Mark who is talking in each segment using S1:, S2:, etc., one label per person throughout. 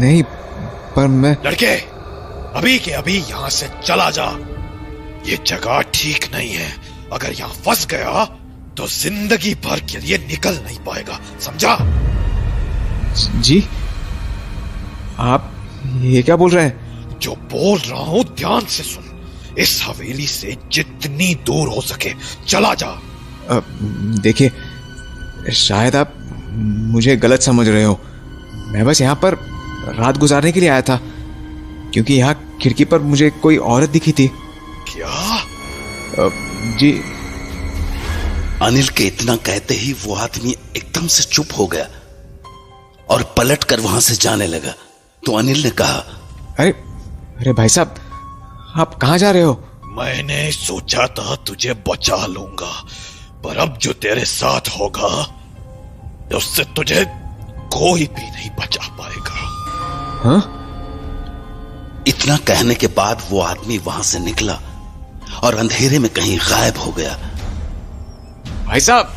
S1: नहीं, पर मैं...
S2: लड़के, अभी के अभी यहाँ से चला जा। ये जगह ठीक नहीं है। अगर यहाँ फंस गया तो जिंदगी भर के लिए निकल नहीं पाएगा, समझा?
S1: जी, आप ये क्या बोल रहे हैं?
S2: जो बोल रहा हूँ ध्यान से सुन। इस हवेली से जितनी दूर हो सके चला जा।
S1: देखिए, शायद आप मुझे गलत समझ रहे हो। मैं बस यहाँ पर रात गुजारने के लिए आया था, क्योंकि यहाँ खिड़की पर मुझे कोई औरत दिखी थी।
S2: क्या?
S1: जी।
S3: अनिल के इतना कहते ही वो आदमी एकदम से चुप हो गया और पलट कर वहां से जाने लगा। तो अनिल ने कहा,
S1: अरे भाई साहब, आप कहाँ जा रहे हो?
S2: मैंने सोचा था तुझे बचा लूंगा, पर अब जो तेरे साथ होगा उससे तुझे कोई भी नहीं बचा पाएगा।
S1: हाँ?
S3: इतना कहने के बाद वो आदमी वहां से निकला और अंधेरे में कहीं गायब हो गया।
S1: भाई साहब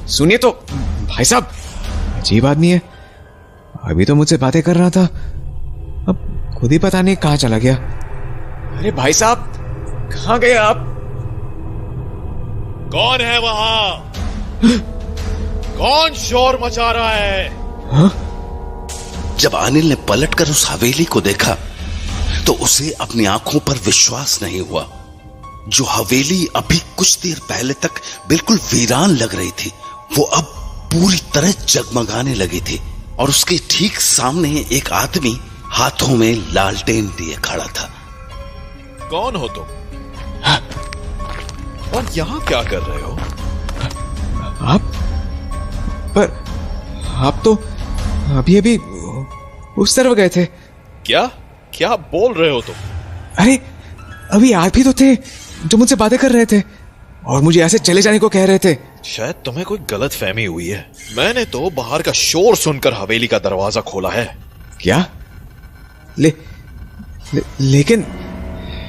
S1: सुनिए तो। भाई साहब, अजीब आदमी है। अभी तो मुझसे बातें कर रहा था, अब खुद ही पता नहीं कहां चला गया। अरे भाई साहब, कहां गए आप?
S2: कौन है वहां? कौन शोर मचा रहा है?
S1: हाँ?
S3: जब अनिल ने पलटकर उस हवेली को देखा तो उसे अपनी आंखों पर विश्वास नहीं हुआ। जो हवेली अभी कुछ देर पहले तक बिल्कुल वीरान लग रही थी, वो अब पूरी तरह जगमगाने लगी थी और उसके ठीक सामने एक आदमी हाथों में लालटेन लिए खड़ा था।
S2: कौन हो तुम? और यहां क्या कर रहे हो?
S1: आप? पर आप तो अभी उस तरफ गए थे।
S2: क्या बोल रहे हो तुम?
S1: अरे अभी आप ही तो थे जो मुझसे बातें कर रहे थे और मुझे ऐसे चले जाने को कह रहे थे।
S2: शायद तुम्हें कोई गलत फहमी हुई है। मैंने तो बाहर का शोर सुनकर हवेली का दरवाजा खोला है।
S1: क्या? लेकिन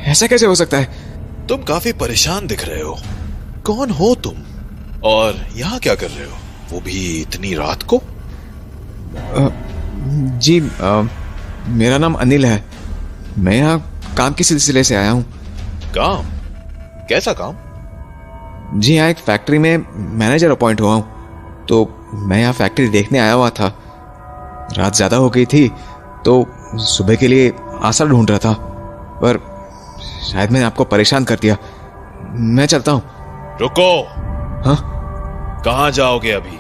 S1: ऐसा कैसे हो सकता है?
S2: तुम काफी परेशान दिख रहे हो। कौन हो तुम और यहाँ क्या कर रहे हो, वो भी इतनी रात को?
S1: जी, मेरा नाम अनिल है। मैं यहाँ काम के सिलसिले से आया हूँ।
S2: काम? कैसा काम?
S1: जी, यहाँ एक फैक्ट्री में मैनेजर अपॉइंट हुआ हूँ, तो मैं यहाँ फैक्ट्री देखने आया हुआ था। रात ज़्यादा हो गई थी तो सुबह के लिए आसरा ढूंढ रहा था, पर शायद मैंने आपको परेशान कर दिया। मैं चलता हूँ।
S2: रुको।
S1: हाँ?
S2: कहाँ जाओगे अभी?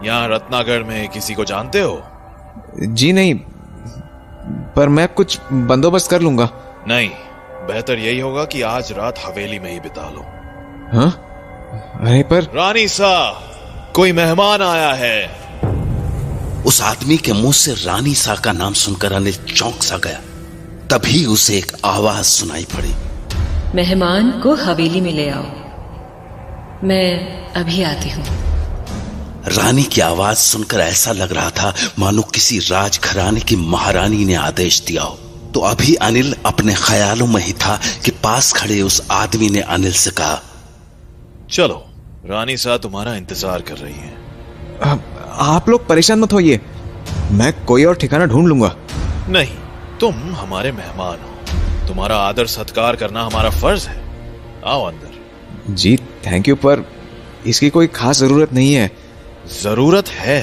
S2: यहाँ रत्नागढ़ में किसी को जानते हो?
S1: जी नहीं, पर मैं कुछ बंदोबस्त कर लूंगा।
S2: नहीं, बेहतर यही होगा कि आज रात हवेली में ही बिता लो।
S1: हाँ? अरे पर...
S2: रानी सा, कोई मेहमान आया है।
S3: उस आदमी के मुंह से रानी सा का नाम सुनकर अनिल चौंक सा गया। तभी उसे एक आवाज सुनाई पड़ी,
S4: मेहमान को हवेली में ले आओ, मैं अभी आती हूँ।
S3: रानी की आवाज सुनकर ऐसा लग रहा था मानो किसी राजघराने की महारानी ने आदेश दिया हो। तो अभी अनिल अपने ख्यालों में ही था कि पास खड़े उस आदमी ने अनिल से कहा,
S2: चलो, रानी सा तुम्हारा इंतजार कर रही है।
S1: आप लोग परेशान मत होइए, मैं कोई और ठिकाना ढूंढ लूंगा।
S2: नहीं, तुम हमारे मेहमान हो, तुम्हारा आदर सत्कार करना हमारा फर्ज है। आओ अंदर।
S1: जी थैंक यू, पर इसकी कोई खास जरूरत नहीं है।
S2: जरूरत है।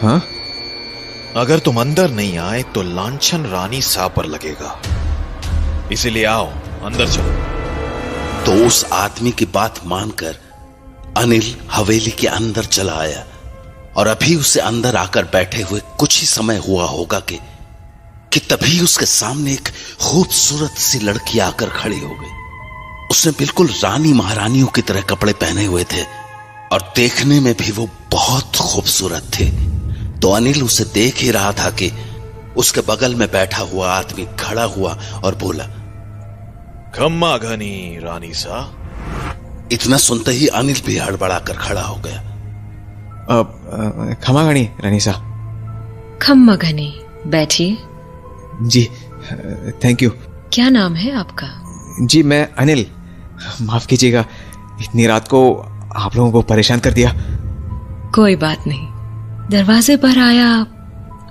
S1: हाँ?
S2: अगर तुम अंदर नहीं आए तो लांछन रानी सा पर लगेगा, इसीलिए आओ अंदर चलो।
S3: तो उस आदमी की बात मानकर अनिल हवेली के अंदर चला आया और अभी उसे अंदर आकर बैठे हुए कुछ ही समय हुआ होगा कि तभी उसके सामने एक खूबसूरत सी लड़की आकर खड़ी हो गई। उसने बिल्कुल रानी महारानियों की तरह कपड़े पहने हुए थे और देखने में भी वो बहुत खूबसूरत थे। तो अनिल उसे देख ही रहा था कि उसके बगल में बैठा हुआ आदमी खड़ा हुआ और बोला,
S2: खम्मा घनी रानी सा।
S3: इतना सुनते ही अनिल भी हड़बड़ाकर खड़ा हो गया।
S1: खम्मा घनी रानी सा।
S4: खम्मा घनी, बैठिए।
S1: जी थैंक यू।
S4: क्या नाम है आपका?
S1: जी मैं अनिल। माफ कीजिएगा, इतनी रात को आप लोगों को परेशान कर दिया।
S4: कोई बात नहीं, दरवाजे पर आया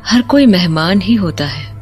S4: हर कोई मेहमान ही होता है।